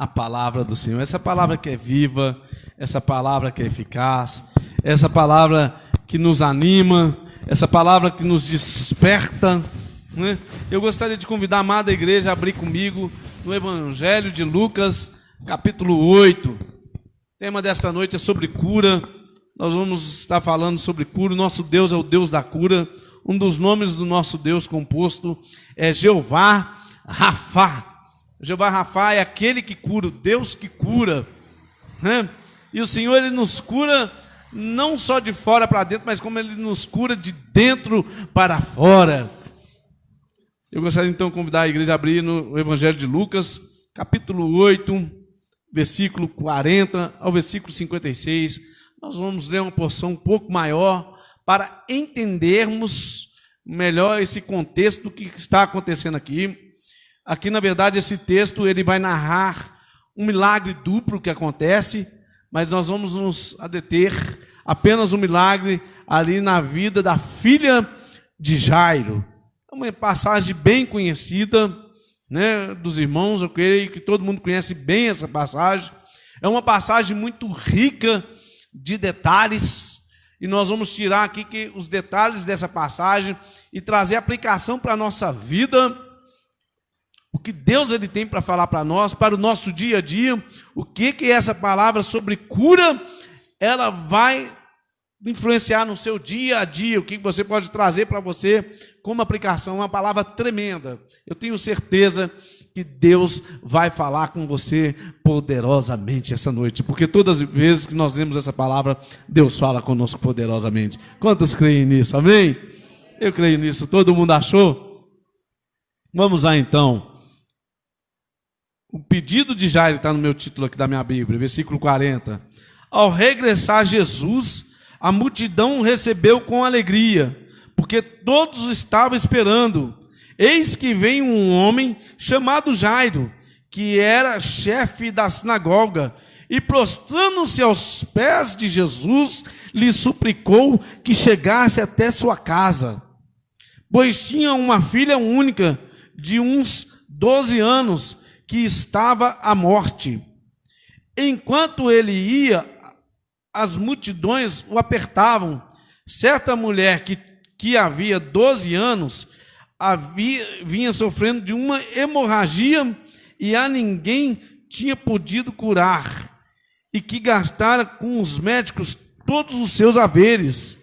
a palavra do Senhor. Essa palavra que é viva, essa palavra que é eficaz, essa palavra que nos anima, essa palavra que nos desperta, né? Eu gostaria de convidar a amada igreja a abrir comigo no Evangelho de Lucas, capítulo 8. O tema desta noite é sobre cura. Nós vamos estar falando sobre cura. O nosso Deus é o Deus da cura. Um dos nomes do nosso Deus composto é Jeová Rafá. Jeová Rafá é aquele que cura, o Deus que cura, né? E o Senhor, Ele nos cura não só de fora para dentro, mas como Ele nos cura de dentro para fora. Eu gostaria então de convidar a igreja a abrir no Evangelho de Lucas, capítulo 8, versículo 40 ao versículo 56. Nós vamos ler uma porção um pouco maior para entendermos melhor esse contexto do que está acontecendo aqui. Aqui, na verdade, esse texto ele vai narrar um milagre duplo que acontece, mas nós vamos nos adeter apenas um milagre ali na vida da filha de Jairo. É uma passagem bem conhecida, né, dos irmãos. Eu creio que todo mundo conhece bem essa passagem. É uma passagem muito rica de detalhes, e nós vamos tirar aqui os detalhes dessa passagem e trazer aplicação para a nossa vida, o que Deus ele tem para falar para nós, para o nosso dia a dia, o que essa palavra sobre cura, ela vai influenciar no seu dia a dia, o que você pode trazer para você como aplicação, uma palavra tremenda. Eu tenho certeza que Deus vai falar com você poderosamente essa noite, porque todas as vezes que nós lemos essa palavra, Deus fala conosco poderosamente. Quantos creem nisso? Amém? Eu creio nisso. Todo mundo achou? Vamos lá então. O pedido de Jairo está no meu título aqui da minha Bíblia, versículo 40. Ao regressar Jesus, a multidão o recebeu com alegria, porque todos estavam esperando. Eis que vem um homem chamado Jairo, que era chefe da sinagoga, e prostrando-se aos pés de Jesus, lhe suplicou que chegasse até sua casa, pois tinha uma filha única de uns 12 anos, que estava à morte. Enquanto ele ia, as multidões o apertavam. Certa mulher que havia 12 anos vinha sofrendo de uma hemorragia e a ninguém tinha podido curar, e que gastara com os médicos todos os seus haveres.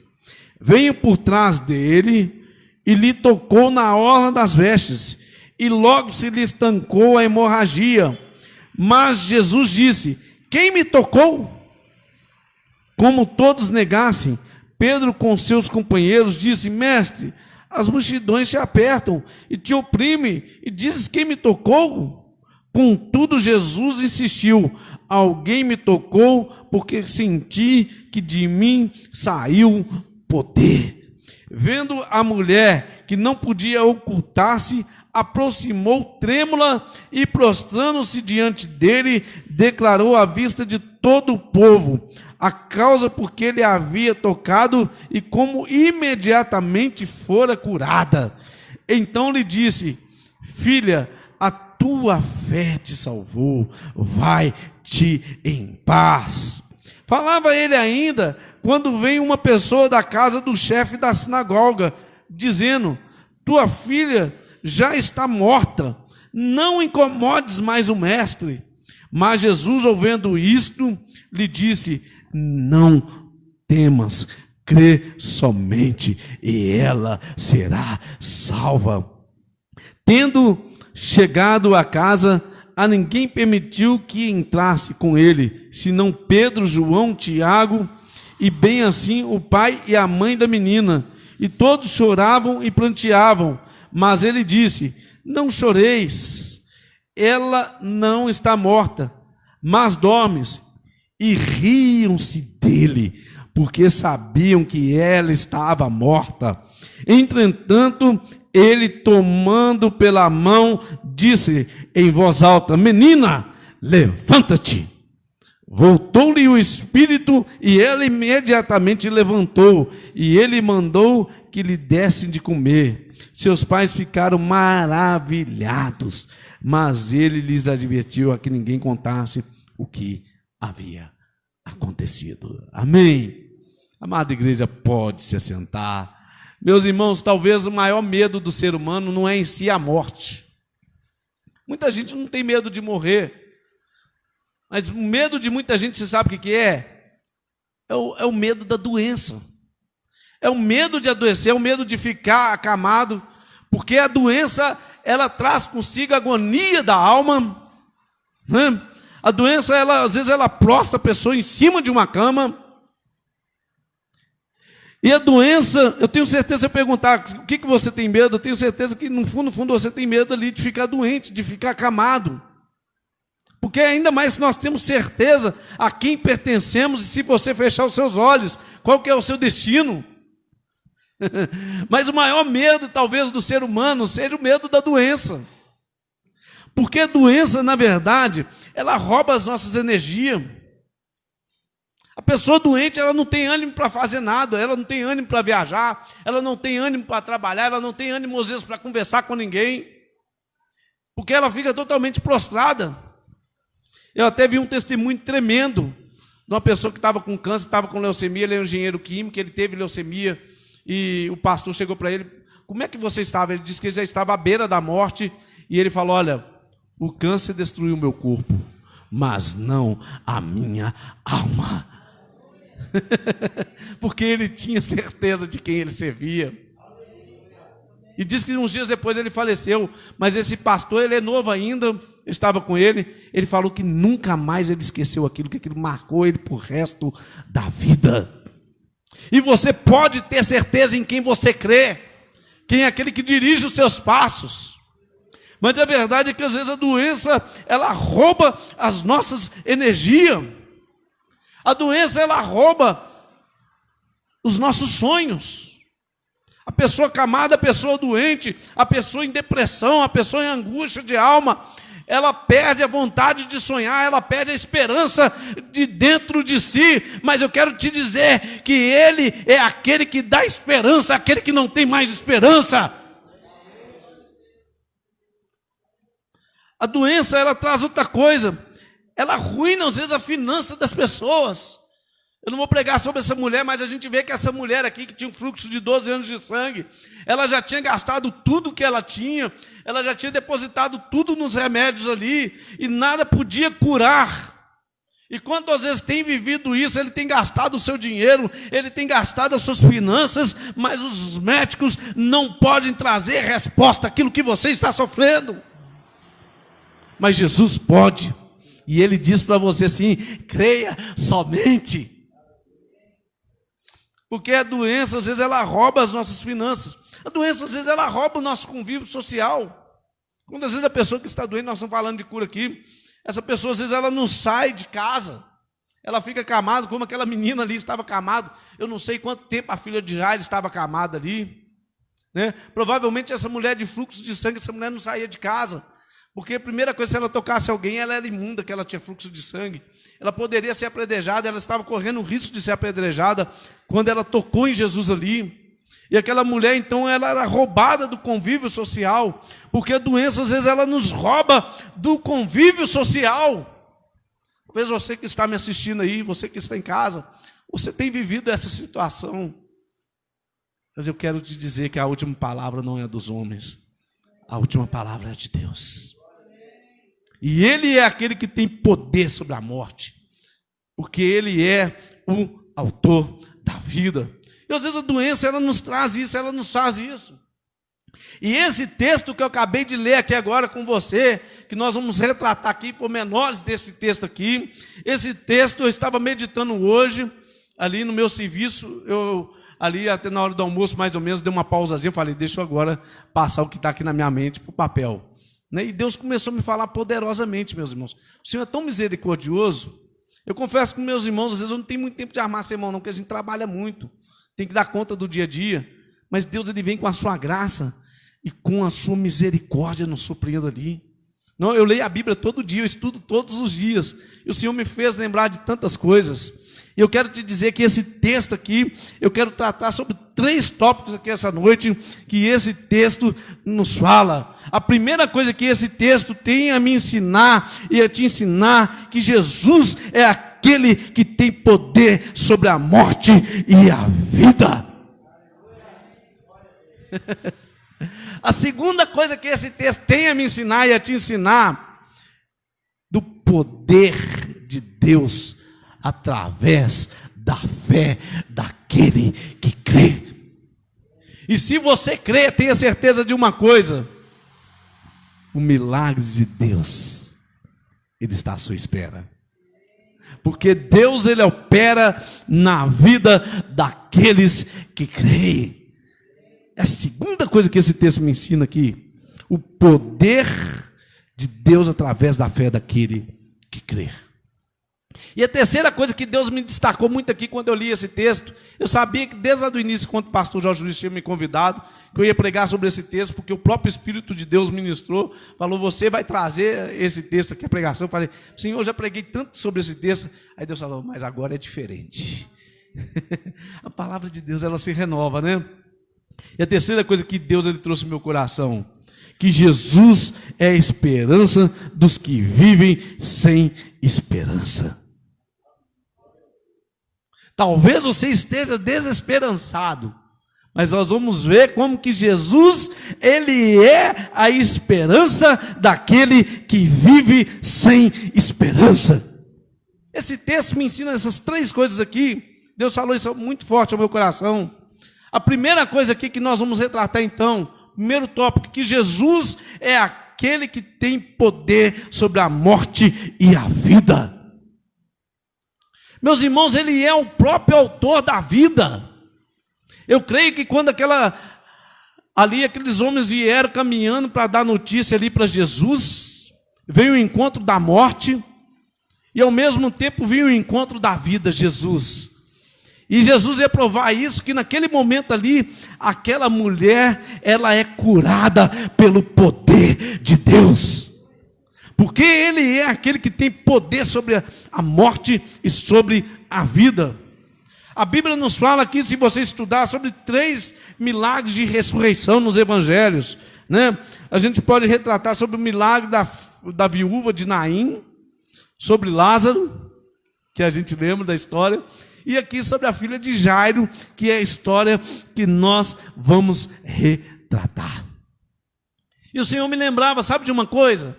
Veio por trás dele e lhe tocou na orla das vestes, e logo se lhe estancou a hemorragia. Mas Jesus disse: quem me tocou? Como todos negassem, Pedro com seus companheiros disse: mestre, as multidões te apertam e te oprimem, e dizes: quem me tocou? Contudo Jesus insistiu: alguém me tocou, porque senti que de mim saiu poder. Vendo a mulher que não podia ocultar-se, aproximou trêmula e, prostrando-se diante dele, declarou à vista de todo o povo a causa por que ele havia tocado e como imediatamente fora curada. Então lhe disse: filha, a tua fé te salvou, vai-te em paz. Falava ele ainda, quando veio uma pessoa da casa do chefe da sinagoga, dizendo: tua filha já está morta, não incomodes mais o mestre. Mas Jesus, ouvindo isto, lhe disse: não temas, crê somente, e ela será salva. Tendo chegado à casa, a ninguém permitiu que entrasse com ele, senão Pedro, João, Tiago, e bem assim o pai e a mãe da menina. E todos choravam e pranteavam. Mas ele disse: não choreis, ela não está morta, mas dormes. E riam-se dele, porque sabiam que ela estava morta. Entretanto, ele, tomando pela mão, disse em voz alta: menina, levanta-te. Voltou-lhe o espírito, e ela imediatamente levantou, e ele mandou que lhe dessem de comer. Seus pais ficaram maravilhados mas ele lhes advertiu a que ninguém contasse o que havia acontecido. Amém? Amada igreja, pode se assentar. Meus irmãos, talvez o maior medo do ser humano não é em si a morte. Muita gente não tem medo de morrer, mas o medo de muita gente, você sabe o que é? É o medo da doença. É o medo de adoecer, é o medo de ficar acamado, porque a doença, ela traz consigo a agonia da alma, né? A doença, às vezes, ela prostra a pessoa em cima de uma cama. E a doença, eu tenho certeza, se eu perguntar o que você tem medo, eu tenho certeza que no fundo você tem medo ali de ficar doente, de ficar acamado. Porque ainda mais se nós temos certeza a quem pertencemos, e se você fechar os seus olhos, qual que é o seu destino? Mas o maior medo, talvez, do ser humano seja o medo da doença. Porque a doença, na verdade, ela rouba as nossas energias. A pessoa doente, ela não tem ânimo para fazer nada, ela não tem ânimo para viajar, ela não tem ânimo para trabalhar, ela não tem ânimo, às vezes, para conversar com ninguém, porque ela fica totalmente prostrada. Eu até vi um testemunho tremendo de uma pessoa que estava com câncer, estava com leucemia, ele é um engenheiro químico, ele teve leucemia, e o pastor chegou para ele: como é que você estava? Ele disse que ele já estava à beira da morte, e ele falou: olha, o câncer destruiu o meu corpo, mas não a minha alma. Porque ele tinha certeza de quem ele servia. E diz que uns dias depois ele faleceu, mas esse pastor, ele é novo ainda, eu estava com ele, ele falou que nunca mais ele esqueceu aquilo, que aquilo marcou ele para o resto da vida. E você pode ter certeza em quem você crê, quem é aquele que dirige os seus passos. Mas a verdade é que às vezes a doença, ela rouba as nossas energias. A doença, ela rouba os nossos sonhos. A pessoa acamada, a pessoa doente, a pessoa em depressão, a pessoa em angústia de alma, ela perde a vontade de sonhar, ela perde a esperança de dentro de si. Mas eu quero te dizer que Ele é aquele que dá esperança, aquele que não tem mais esperança. A doença, ela traz outra coisa. Ela arruina, às vezes, a finança das pessoas. Eu não vou pregar sobre essa mulher, mas a gente vê que essa mulher aqui, que tinha um fluxo de 12 anos de sangue, ela já tinha gastado tudo que ela tinha, ela já tinha depositado tudo nos remédios ali, e nada podia curar. E quando às vezes tem vivido isso, ele tem gastado o seu dinheiro, ele tem gastado as suas finanças, mas os médicos não podem trazer resposta àquilo que você está sofrendo. Mas Jesus pode. E Ele diz para você assim: creia somente. Porque a doença, às vezes, ela rouba as nossas finanças. A doença, às vezes, ela rouba o nosso convívio social. Quando, às vezes, a pessoa que está doente, nós estamos falando de cura aqui, essa pessoa, às vezes, ela não sai de casa. Ela fica acamada, como aquela menina ali estava acamada. Eu não sei quanto tempo a filha de Jairo estava acamada ali, né? Provavelmente, essa mulher de fluxo de sangue, essa mulher não saía de casa. Porque a primeira coisa, se ela tocasse alguém, ela era imunda, que ela tinha fluxo de sangue. Ela poderia ser apedrejada, ela estava correndo o risco de ser apedrejada quando ela tocou em Jesus ali. E aquela mulher, então, ela era roubada do convívio social, porque a doença, às vezes, ela nos rouba do convívio social. Talvez você que está me assistindo aí, você que está em casa, você tem vivido essa situação. Mas eu quero te dizer que a última palavra não é dos homens, a última palavra é de Deus. E Ele é aquele que tem poder sobre a morte, porque Ele é o autor da vida. E às vezes a doença, ela nos traz isso, ela nos faz isso. E esse texto que eu acabei de ler aqui agora com você, que nós vamos retratar aqui pormenores desse texto aqui, esse texto eu estava meditando hoje, ali no meu serviço, ali até na hora do almoço, mais ou menos, dei uma pausazinha, falei, deixa eu agora passar o que está aqui na minha mente para o papel. E Deus começou a me falar poderosamente, meus irmãos. O Senhor é tão misericordioso. Eu confesso com meus irmãos, às vezes eu não tenho muito tempo de armar sermão não, porque a gente trabalha muito, tem que dar conta do dia a dia. Mas Deus, Ele vem com a sua graça e com a sua misericórdia nos surpreenda ali. Não, eu leio a Bíblia todo dia, eu estudo todos os dias. E o Senhor me fez lembrar de tantas coisas. E eu quero te dizer que esse texto aqui, eu quero tratar sobre 3 tópicos aqui essa noite, que esse texto nos fala. A primeira coisa que esse texto tem a me ensinar e a te ensinar, que Jesus é aquele que tem poder sobre a morte e a vida. A segunda coisa que esse texto tem a me ensinar e a te ensinar, do poder de Deus através da fé daquele que crê. E se você crê, tenha certeza de uma coisa: o milagre de Deus, ele está à sua espera. Porque Deus, ele opera na vida daqueles que creem. É a segunda coisa que esse texto me ensina aqui: o poder de Deus através da fé daquele que crê. E a terceira coisa que Deus me destacou muito aqui quando eu li esse texto, eu sabia que desde lá do início, quando o pastor Jorge Luiz tinha me convidado, que eu ia pregar sobre esse texto, porque o próprio Espírito de Deus ministrou, falou: você vai trazer esse texto aqui, a pregação. Eu falei: Senhor, eu já preguei tanto sobre esse texto. Aí Deus falou: mas agora é diferente. A palavra de Deus, ela se renova, né? E a terceira coisa que Deus, ele trouxe no meu coração, que Jesus é a esperança dos que vivem sem esperança. Talvez você esteja desesperançado, mas nós vamos ver como que Jesus, ele é a esperança daquele que vive sem esperança. Esse texto me ensina essas 3 coisas aqui. Deus falou isso muito forte ao meu coração. A primeira coisa aqui que nós vamos retratar então, primeiro tópico, que Jesus é aquele que tem poder sobre a morte e a vida. Meus irmãos, ele é o próprio autor da vida. Eu creio que quando aqueles homens vieram caminhando para dar notícia ali para Jesus, veio o encontro da morte e ao mesmo tempo veio o encontro da vida, Jesus. E Jesus ia provar isso, que naquele momento ali, aquela mulher, ela é curada pelo poder de Deus. Porque ele é aquele que tem poder sobre a morte e sobre a vida. A Bíblia nos fala aqui, se você estudar, sobre 3 milagres de ressurreição nos evangelhos, né? A gente pode retratar sobre o milagre da viúva de Naim, sobre Lázaro, que a gente lembra da história, e aqui sobre a filha de Jairo, que é a história que nós vamos retratar. E o Senhor me lembrava, sabe de uma coisa?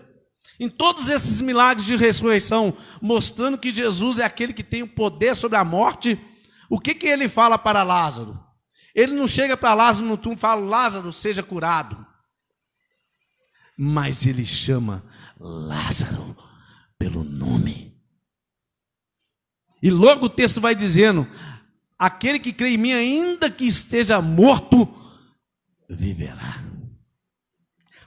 Em todos esses milagres de ressurreição, mostrando que Jesus é aquele que tem o poder sobre a morte, o que ele fala para Lázaro? Ele não chega para Lázaro no túmulo e fala: Lázaro, seja curado. Mas ele chama Lázaro pelo nome. E logo o texto vai dizendo: aquele que crê em mim, ainda que esteja morto, viverá.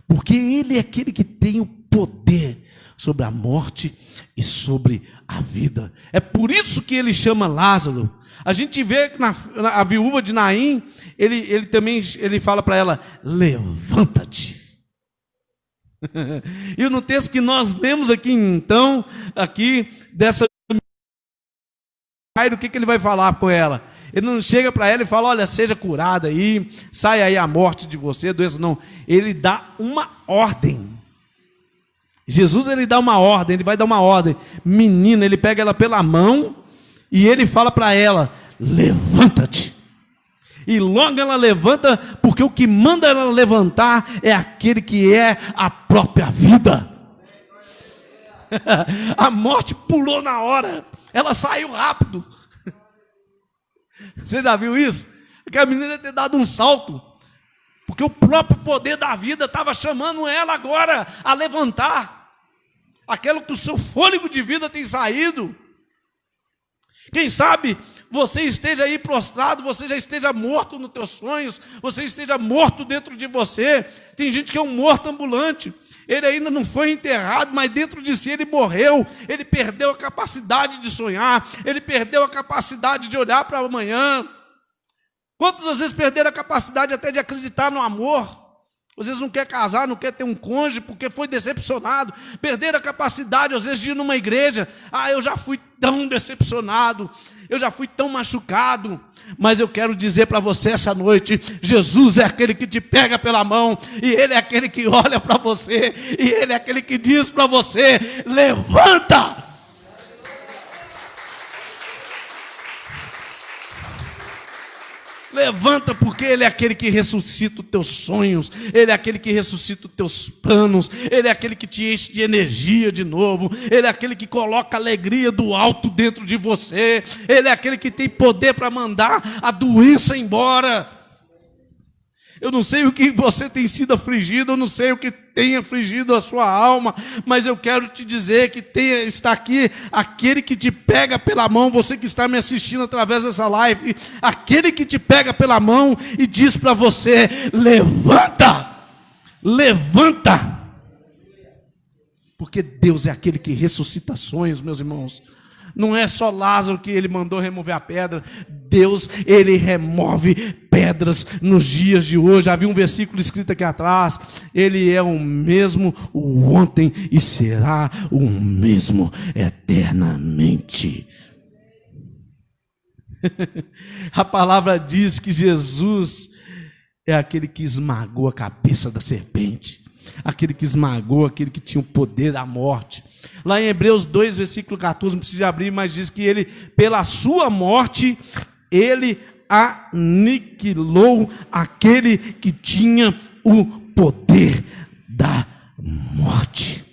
Porque ele é aquele que tem o poder sobre a morte e sobre a vida. É por isso que ele chama Lázaro. A gente vê que a viúva de Naim, ele também fala para ela: levanta-te. E no texto que nós lemos aqui então, dessa, o que ele vai falar com ela? Ele não chega para ela e fala: olha, seja curada aí, sai aí a morte de você, a doença. Não, ele dá uma ordem. Jesus, ele dá uma ordem, ele vai dar uma ordem. Menina, ele pega ela pela mão e ele fala para ela: levanta-te. E logo ela levanta, porque o que manda ela levantar é aquele que é a própria vida. A morte pulou na hora, ela saiu rápido. Você já viu isso? Que a menina ter dado um salto, porque o próprio poder da vida estava chamando ela agora a levantar. Aquilo que o seu fôlego de vida tem saído. Quem sabe você esteja aí prostrado, você já esteja morto nos teus sonhos, você esteja morto dentro de você. Tem gente que é um morto ambulante. Ele ainda não foi enterrado, mas dentro de si ele morreu. Ele perdeu a capacidade de sonhar, ele perdeu a capacidade de olhar para amanhã. Quantas vezes perderam a capacidade até de acreditar no amor? Às vezes não quer casar, não quer ter um cônjuge porque foi decepcionado, perderam a capacidade, às vezes, de ir numa igreja. Eu já fui tão decepcionado, eu já fui tão machucado. Mas eu quero dizer para você essa noite, Jesus é aquele que te pega pela mão, e Ele é aquele que olha para você, e Ele é aquele que diz para você: levanta! Levanta, porque Ele é aquele que ressuscita os teus sonhos, Ele é aquele que ressuscita os teus planos, Ele é aquele que te enche de energia de novo, Ele é aquele que coloca a alegria do alto dentro de você, Ele é aquele que tem poder para mandar a doença embora. Eu não sei o que você tem sido afligido, eu não sei o que tem afligido a sua alma, mas eu quero te dizer que está aqui aquele que te pega pela mão, você que está me assistindo através dessa live, aquele que te pega pela mão e diz para você: levanta, levanta, porque Deus é aquele que ressuscita sonhos, meus irmãos. Não é só Lázaro que Ele mandou remover a pedra. Deus, Ele remove pedras nos dias de hoje. Havia um versículo escrito aqui atrás: Ele é o mesmo o ontem e será o mesmo eternamente. A palavra diz que Jesus é aquele que esmagou a cabeça da serpente, aquele que esmagou, aquele que tinha o poder da morte. Lá em Hebreus 2, versículo 14, não precisa abrir, mas diz que Ele, pela sua morte, Ele aniquilou aquele que tinha o poder da morte.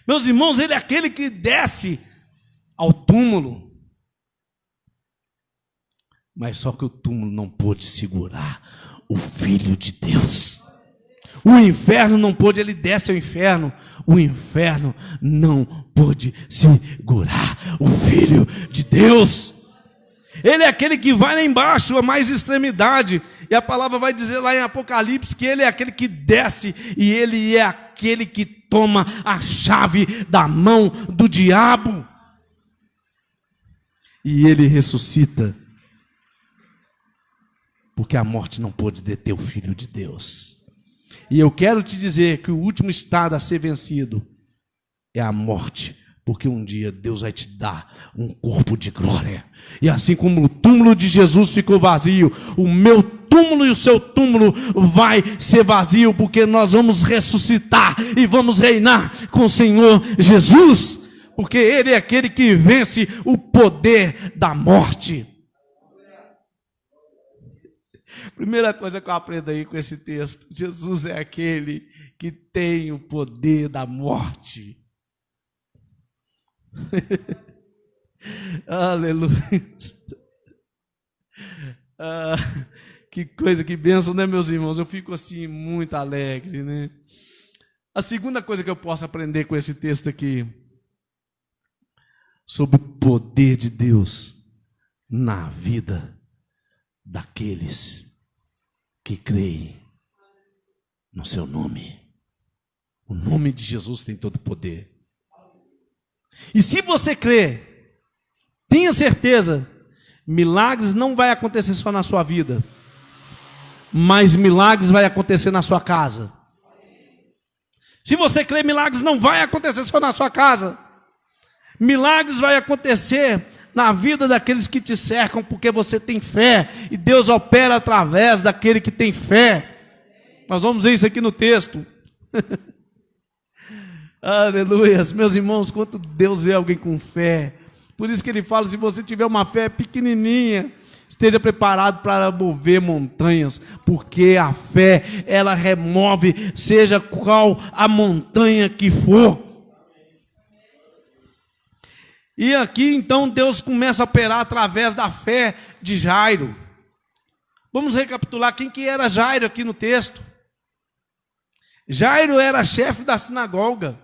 Meus irmãos, Ele é aquele que desce ao túmulo, mas só que o túmulo não pôde segurar o Filho de Deus. O inferno não pôde, ele desce ao inferno. O inferno não pôde segurar o Filho de Deus. Ele é aquele que vai lá embaixo, a mais extremidade. E a palavra vai dizer lá em Apocalipse que Ele é aquele que desce, e Ele é aquele que toma a chave da mão do diabo. E Ele ressuscita, porque a morte não pôde deter o Filho de Deus. E eu quero te dizer que o último estado a ser vencido é a morte, porque um dia Deus vai te dar um corpo de glória. E assim como o túmulo de Jesus ficou vazio, o meu túmulo e o seu túmulo vai ser vazio, porque nós vamos ressuscitar e vamos reinar com o Senhor Jesus, porque Ele é aquele que vence o poder da morte. Primeira coisa que eu aprendo aí com esse texto: Jesus é aquele que tem o poder da morte. Aleluia. Que coisa, que bênção, né, meus irmãos? Eu fico assim muito alegre, né? A segunda coisa que eu posso aprender com esse texto aqui, sobre o poder de Deus na vida daqueles que creem no seu nome. O nome de Jesus tem todo o poder. E se você crê, tenha certeza, milagres não vai acontecer só na sua vida, mas milagres vai acontecer na sua casa. Se você crê, milagres não vai acontecer só na sua casa. Milagres vai acontecer na vida daqueles que te cercam, porque você tem fé, e Deus opera através daquele que tem fé. Nós vamos ver isso aqui no texto. Aleluia, meus irmãos, quanto Deus vê alguém com fé. Por isso que Ele fala: se você tiver uma fé pequenininha, esteja preparado para mover montanhas, porque a fé, ela remove, seja qual a montanha que for. E aqui então Deus começa a operar através da fé de Jairo. Vamos recapitular quem que era Jairo aqui no texto. Jairo era chefe da sinagoga.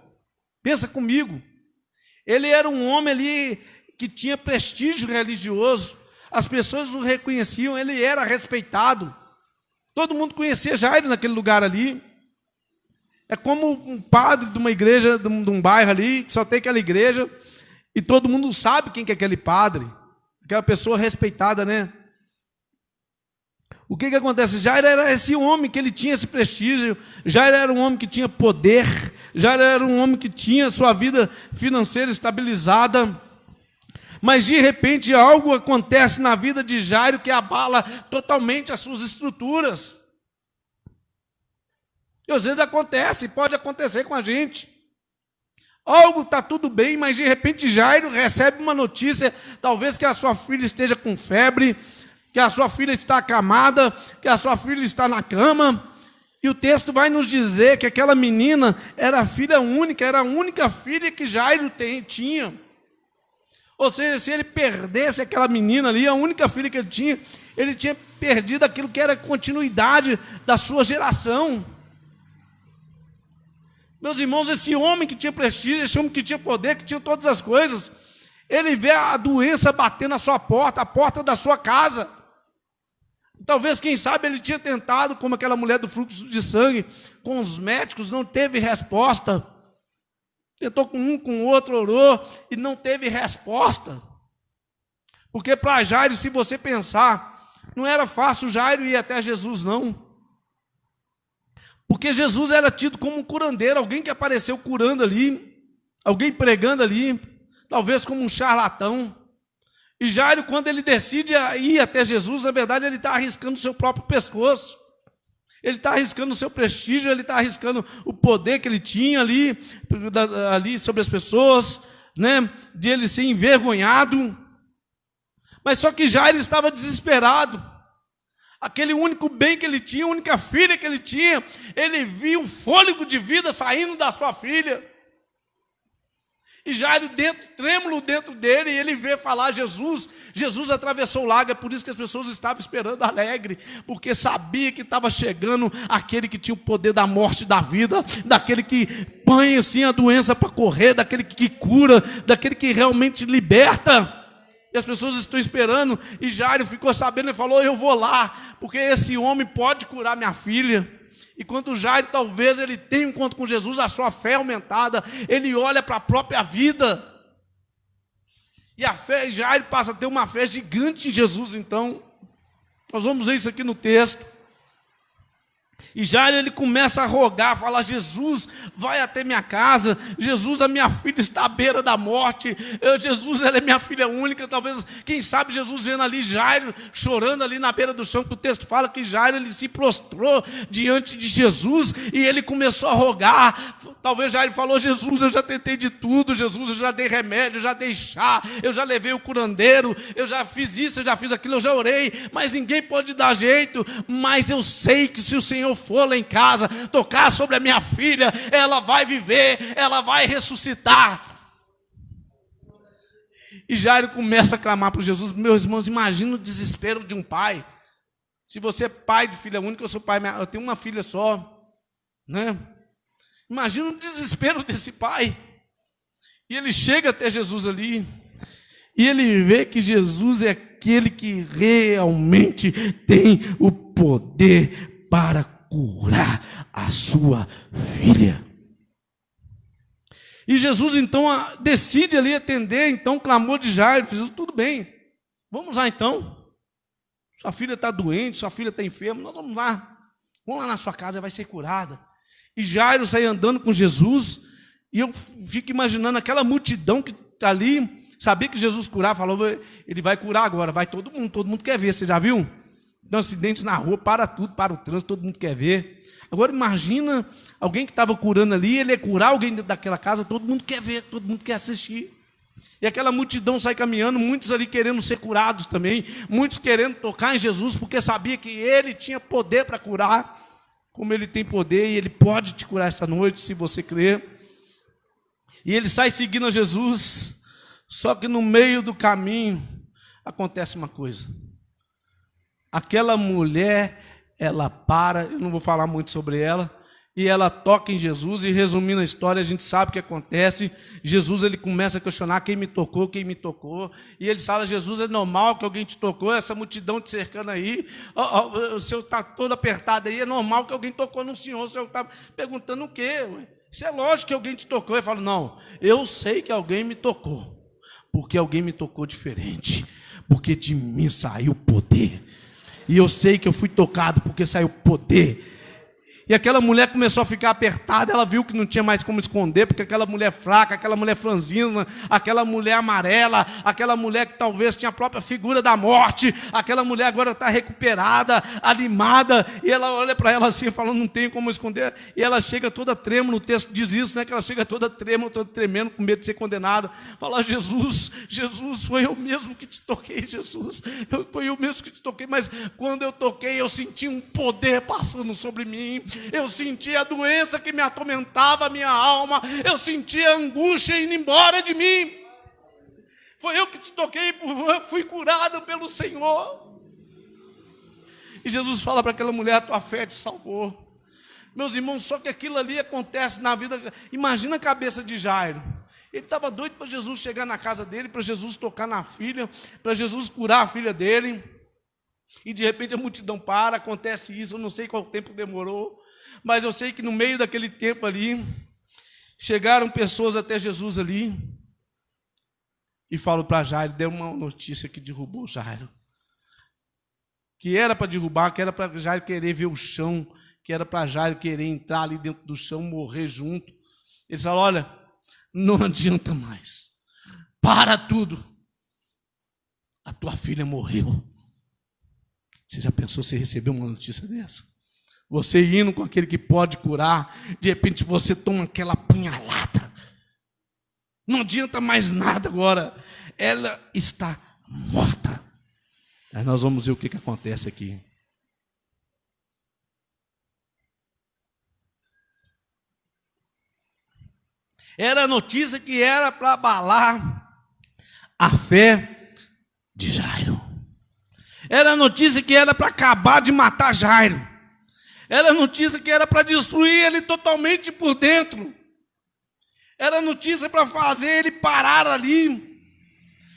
Pensa comigo. Ele era um homem ali que tinha prestígio religioso. As pessoas o reconheciam, ele era respeitado. Todo mundo conhecia Jairo naquele lugar ali. É como um padre de uma igreja, de um bairro ali, que só tem aquela igreja, e todo mundo sabe quem que é aquele padre, aquela pessoa respeitada, né? O que acontece? Jairo era esse homem que ele tinha esse prestígio, Jairo era um homem que tinha poder, Jairo era um homem que tinha sua vida financeira estabilizada, mas de repente algo acontece na vida de Jairo que abala totalmente as suas estruturas. E às vezes acontece, pode acontecer com a gente. Algo está tudo bem, mas de repente Jairo recebe uma notícia, talvez que a sua filha esteja com febre, que a sua filha está acamada, que a sua filha está na cama, e o texto vai nos dizer que aquela menina era a filha única, era a única filha que Jairo tinha. Ou seja, se ele perdesse aquela menina ali, a única filha que ele tinha perdido aquilo que era a continuidade da sua geração. Meus irmãos, esse homem que tinha prestígio, esse homem que tinha poder, que tinha todas as coisas, ele vê a doença bater na sua porta, a porta da sua casa. Talvez, quem sabe, ele tinha tentado, como aquela mulher do fluxo de sangue, com os médicos, não teve resposta. Tentou com um, com o outro, orou, e não teve resposta. Porque para Jairo, se você pensar, não era fácil Jairo ir até Jesus, não. Porque Jesus era tido como um curandeiro, alguém que apareceu curando ali, alguém pregando ali, talvez como um charlatão. E Jairo, quando ele decide ir até Jesus, na verdade ele está arriscando o seu próprio pescoço. Ele está arriscando o seu prestígio, ele está arriscando o poder que ele tinha ali sobre as pessoas, né? De ele ser envergonhado. Mas só que Jairo estava desesperado. Aquele único bem que ele tinha, a única filha que ele tinha, ele viu o fôlego de vida saindo da sua filha. E Jairo trêmulo dentro dele, e ele vê falar Jesus. Jesus atravessou o lago, é por isso que as pessoas estavam esperando alegre, porque sabia que estava chegando aquele que tinha o poder da morte e da vida, daquele que põe assim a doença para correr, daquele que cura, daquele que realmente liberta. E as pessoas estão esperando, e Jairo ficou sabendo e falou, eu vou lá, porque esse homem pode curar minha filha. E quando Jairo, talvez ele tenha um encontro com Jesus, a sua fé aumentada, ele olha para a própria vida. E a fé, Jairo passa a ter uma fé gigante em Jesus, então. Nós vamos ver isso aqui no texto. E Jairo, ele começa a rogar, falar, Jesus, vai até minha casa, Jesus, a minha filha está à beira da morte, Jesus, ela é minha filha única, talvez, quem sabe Jesus vendo ali Jairo, chorando ali na beira do chão, que o texto fala que Jairo, ele se prostrou diante de Jesus, e ele começou a rogar, talvez Jairo falou, Jesus, eu já tentei de tudo, Jesus, eu já dei remédio, eu já dei chá, eu já levei o curandeiro, eu já fiz isso, eu já fiz aquilo, eu já orei, mas ninguém pode dar jeito, mas eu sei que se o Senhor for lá em casa, tocar sobre a minha filha, ela vai viver, ela vai ressuscitar. E Jairo começa a clamar para Jesus. Meus irmãos, imagina o desespero de um pai. Se você é pai de filha única, eu sou pai, eu tenho uma filha só, né? Imagina o desespero desse pai. E ele chega até Jesus ali, e ele vê que Jesus é aquele que realmente tem o poder para curar a sua filha. E Jesus então decide ali atender, então, o clamor de Jairo. Jesus, tudo bem, vamos lá então. Sua filha está doente, sua filha está enferma, nós vamos lá na sua casa, vai ser curada. E Jairo sai andando com Jesus, e eu fico imaginando aquela multidão que está ali, sabia que Jesus curava, falou, ele vai curar agora, vai todo mundo quer ver, você já viu? Um acidente na rua, para tudo, para o trânsito, todo mundo quer ver. Agora imagina alguém que estava curando ali, ele ia curar alguém daquela casa, todo mundo quer ver, todo mundo quer assistir. E aquela multidão sai caminhando, muitos ali querendo ser curados também, muitos querendo tocar em Jesus, porque sabia que ele tinha poder para curar, como ele tem poder, e ele pode te curar essa noite, se você crer. E ele sai seguindo a Jesus, só que no meio do caminho acontece uma coisa. Aquela mulher, ela para, eu não vou falar muito sobre ela, e ela toca em Jesus, e resumindo a história, a gente sabe o que acontece. Jesus, ele começa a questionar quem me tocou, e ele fala, Jesus, é normal que alguém te tocou, essa multidão te cercando aí, o senhor está todo apertado aí, é normal que alguém tocou no senhor, o senhor está perguntando o quê? Isso é lógico que alguém te tocou. Ele fala, não, eu sei que alguém me tocou, porque alguém me tocou diferente, porque de mim saiu poder. E eu sei que eu fui tocado porque saiu poder. E aquela mulher começou a ficar apertada, ela viu que não tinha mais como esconder, porque aquela mulher fraca, aquela mulher franzina, aquela mulher amarela, aquela mulher que talvez tinha a própria figura da morte, aquela mulher agora está recuperada, animada, e ela olha para ela assim, falando, não tem como esconder, e ela chega toda trêmula, o texto diz isso, né, que ela chega toda trêmula, toda tremendo, com medo de ser condenada, fala, Jesus, foi eu mesmo que te toquei, Jesus, foi eu mesmo que te toquei, mas quando eu toquei, eu senti um poder passando sobre mim, eu senti a doença que me atormentava a minha alma, eu senti a angústia indo embora de mim. Foi eu que te toquei, fui curado pelo Senhor. E Jesus fala para aquela mulher, a tua fé te salvou. Meus irmãos, só que aquilo ali acontece na vida. Imagina a cabeça de Jairo. Ele estava doido para Jesus chegar na casa dele, para Jesus tocar na filha, para Jesus curar a filha dele. E de repente a multidão para, acontece isso, eu não sei qual tempo demorou, mas eu sei que no meio daquele tempo ali, chegaram pessoas até Jesus ali, e falam para Jairo, deu uma notícia que derrubou Jairo, que era para derrubar, que era para Jairo querer ver o chão, que era para Jairo querer entrar ali dentro do chão, morrer junto. Eles falaram, olha, não adianta mais, para tudo, a tua filha morreu. Você já pensou se recebeu uma notícia dessa? Você indo com aquele que pode curar, de repente você toma aquela punhalada. Não adianta mais nada agora. Ela está morta. Aí nós vamos ver o que acontece aqui. Era a notícia que era para abalar a fé de Jairo. Era a notícia que era para acabar de matar Jairo. Era a notícia que era para destruir ele totalmente por dentro. Era a notícia para fazer ele parar ali.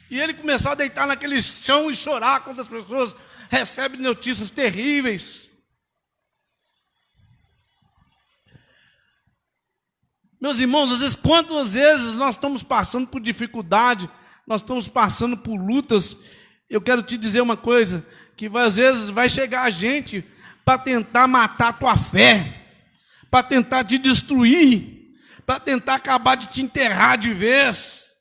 E ele começar a deitar naquele chão e chorar quando as pessoas recebem notícias terríveis. Meus irmãos, às vezes, quantas vezes nós estamos passando por dificuldade, nós estamos passando por lutas. Eu quero te dizer uma coisa, que às vezes vai chegar a gente para tentar matar a tua fé, para tentar te destruir, para tentar acabar de te enterrar de vez.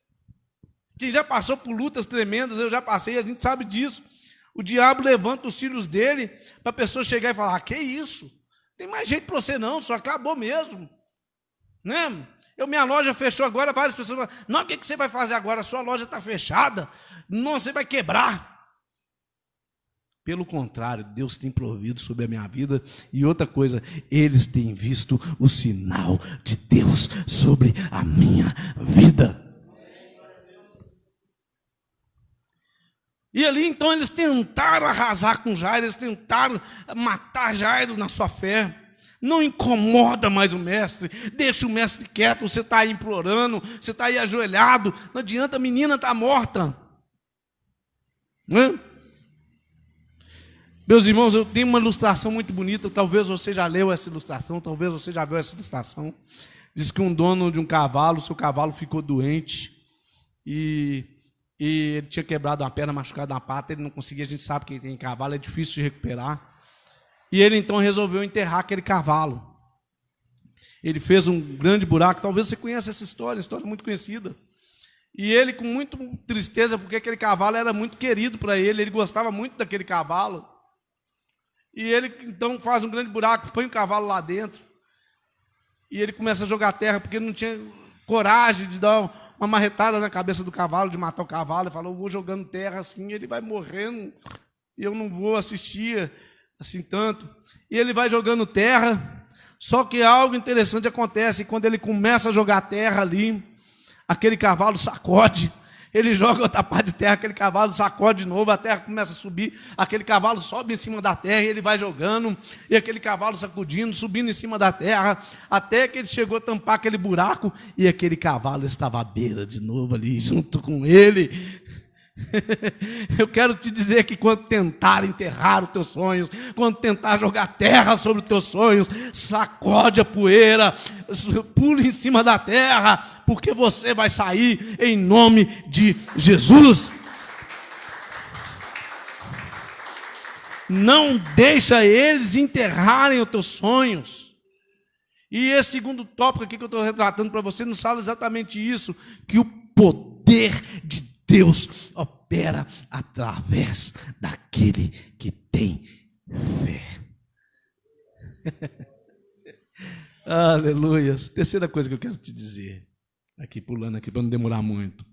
Quem já passou por lutas tremendas, eu já passei, a gente sabe disso. O diabo levanta os filhos dele para a pessoa chegar e falar, que isso? Tem mais jeito para você não, só acabou mesmo. Né? Minha loja fechou agora, várias pessoas falam, não, o que você vai fazer agora? A sua loja está fechada, não, você vai quebrar. Pelo contrário, Deus tem provido sobre a minha vida. E outra coisa, eles têm visto o sinal de Deus sobre a minha vida. E ali então eles tentaram arrasar com Jairo, eles tentaram matar Jairo na sua fé. Não incomoda mais o mestre, deixa o mestre quieto, você está aí implorando, você está aí ajoelhado, não adianta, a menina está morta. Não é? Meus irmãos, eu tenho uma ilustração muito bonita, talvez você já leu essa ilustração, talvez você já viu essa ilustração. Diz que um dono de um cavalo, seu cavalo ficou doente e ele tinha quebrado uma perna, machucado uma pata, ele não conseguia, a gente sabe que tem cavalo, é difícil de recuperar. E ele então resolveu enterrar aquele cavalo. Ele fez um grande buraco, talvez você conheça essa história, muito conhecida. E ele com muita tristeza, porque aquele cavalo era muito querido para ele gostava muito daquele cavalo. E ele então faz um grande buraco, põe o cavalo lá dentro. E ele começa a jogar terra, porque ele não tinha coragem de dar uma marretada na cabeça do cavalo, de matar o cavalo. Ele falou, eu vou jogando terra assim, ele vai morrendo, e eu não vou assistir assim tanto. E ele vai jogando terra, só que algo interessante acontece, quando ele começa a jogar terra ali, aquele cavalo sacode, ele joga outra parte de terra, aquele cavalo sacode de novo, a terra começa a subir, aquele cavalo sobe em cima da terra, e ele vai jogando, e aquele cavalo sacudindo, subindo em cima da terra, até que ele chegou a tampar aquele buraco, e aquele cavalo estava à beira de novo ali, junto com ele. Eu quero te dizer que quando tentar enterrar os teus sonhos, quando tentar jogar terra sobre os teus sonhos, sacode a poeira, pule em cima da terra, porque você vai sair em nome de Jesus. Não deixa eles enterrarem os teus sonhos. E esse segundo tópico aqui que eu estou retratando para você nos fala exatamente isso, que o poder de Deus opera através daquele que tem fé. Aleluia. Terceira coisa que eu quero te dizer, aqui pulando aqui para não demorar muito.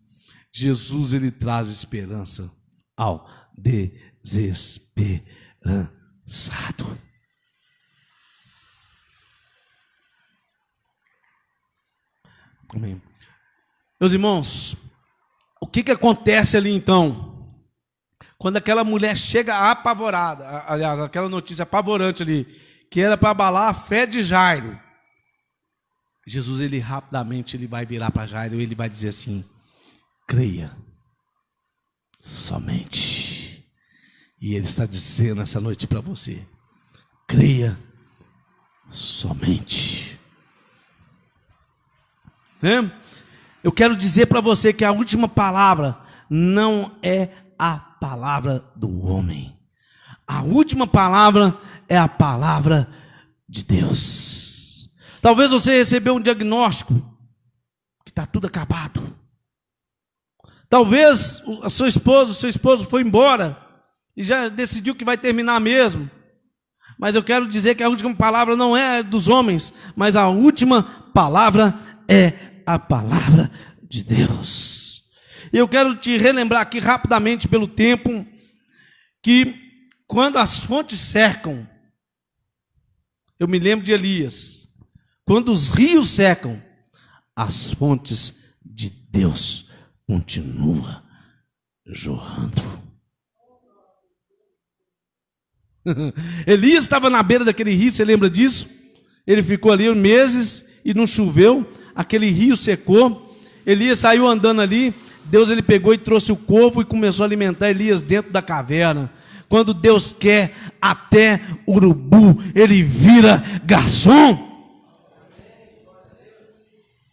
Jesus, ele traz esperança ao desesperançado. Amém. Meus irmãos, o que acontece ali então? Quando aquela mulher chega apavorada, aliás, aquela notícia apavorante ali, que era para abalar a fé de Jairo, Jesus, ele rapidamente ele vai virar para Jairo e ele vai dizer assim: creia somente. E ele está dizendo essa noite para você: creia somente. Eu quero dizer para você que a última palavra não é a palavra do homem. A última palavra é a palavra de Deus. Talvez você recebeu um diagnóstico que está tudo acabado. Talvez a sua esposa, o seu esposo foi embora e já decidiu que vai terminar mesmo. Mas eu quero dizer que a última palavra não é dos homens, mas a última palavra é a palavra de Deus. E eu quero te relembrar aqui rapidamente pelo tempo, que quando as fontes secam, eu me lembro de Elias, quando os rios secam, as fontes de Deus continuam jorrando. Elias estava na beira daquele rio, você lembra disso? Ele ficou ali meses e não choveu, aquele rio secou. Elias saiu andando ali, Deus ele pegou e trouxe o corvo e começou a alimentar Elias dentro da caverna. Quando Deus quer, até urubu ele vira garçom.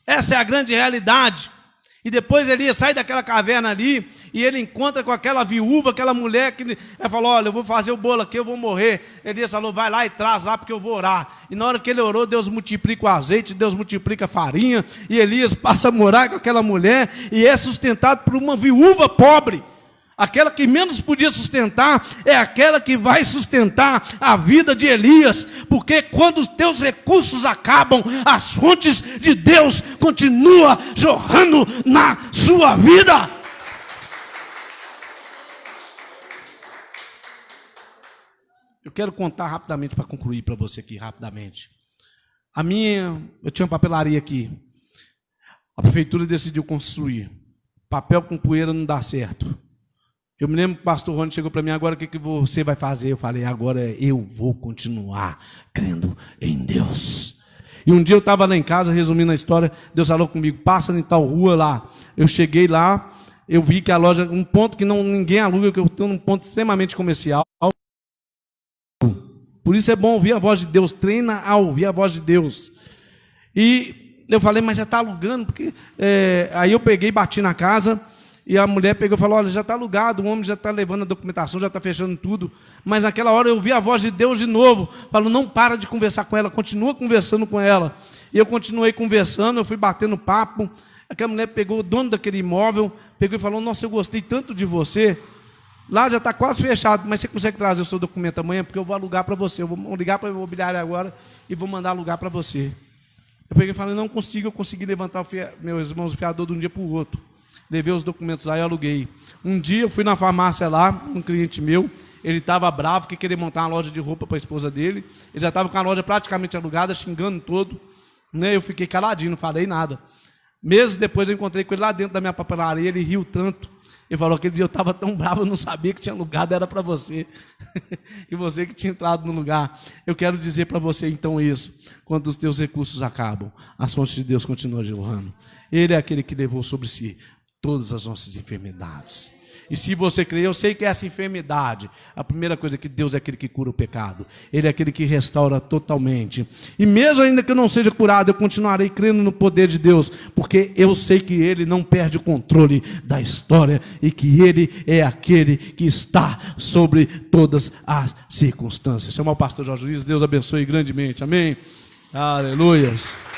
Essa é a grande realidade. E depois Elias sai daquela caverna ali e ele encontra com aquela viúva, aquela mulher que ela falou: olha, eu vou fazer o bolo aqui, eu vou morrer. Elias falou: vai lá e traz lá porque eu vou orar. E na hora que ele orou, Deus multiplica o azeite, Deus multiplica a farinha, e Elias passa a morar com aquela mulher e é sustentado por uma viúva pobre. Aquela que menos podia sustentar é aquela que vai sustentar a vida de Elias, porque quando os teus recursos acabam, as fontes de Deus continuam jorrando na sua vida. Eu quero contar rapidamente para concluir para você aqui rapidamente. Eu tinha uma papelaria aqui, a prefeitura decidiu construir. Papel com poeira não dá certo. Eu me lembro que o pastor Rony chegou para mim: agora o que você vai fazer? Eu falei: agora eu vou continuar crendo em Deus. E um dia eu estava lá em casa, resumindo a história, Deus falou comigo: passa em tal rua lá. Eu cheguei lá, eu vi que a loja, um ponto que ninguém aluga, que eu tenho um ponto extremamente comercial. Por isso é bom ouvir a voz de Deus, treina a ouvir a voz de Deus. E eu falei: mas já está alugando? Porque aí eu peguei, bati na casa. E a mulher pegou e falou: olha, já está alugado, o homem já está levando a documentação, já está fechando tudo. Mas naquela hora eu ouvi a voz de Deus de novo. Falou: não para de conversar com ela, continua conversando com ela. E eu continuei conversando, eu fui batendo papo. Aquela mulher pegou, o dono daquele imóvel, pegou e falou: nossa, eu gostei tanto de você. Lá já está quase fechado, mas você consegue trazer o seu documento amanhã? Porque eu vou alugar para você. Eu vou ligar para a imobiliária agora e vou mandar alugar para você. Eu peguei e falei: não consigo, eu consegui levantar meus irmãos o fiador de um dia para o outro. Levei os documentos lá e aluguei. Um dia eu fui na farmácia lá, um cliente meu, ele estava bravo, que queria montar uma loja de roupa para a esposa dele. Ele já estava com a loja praticamente alugada, xingando todo. Né? Eu fiquei caladinho, não falei nada. Meses depois eu encontrei com ele lá dentro da minha papelaria, ele riu tanto. Ele falou: aquele dia eu estava tão bravo, eu não sabia que tinha alugado, era para você. E você que tinha entrado no lugar. Eu quero dizer para você então isso: quando os teus recursos acabam, as fontes de Deus continuam jorrando. Ele é aquele que levou sobre si todas as nossas enfermidades. E se você crer, eu sei que essa enfermidade, a primeira coisa é que Deus é aquele que cura o pecado. Ele é aquele que restaura totalmente. E mesmo ainda que eu não seja curado, eu continuarei crendo no poder de Deus, porque eu sei que Ele não perde o controle da história e que Ele é aquele que está sobre todas as circunstâncias. Chamar o pastor Jorge Luiz, Deus abençoe grandemente. Amém? Aleluias.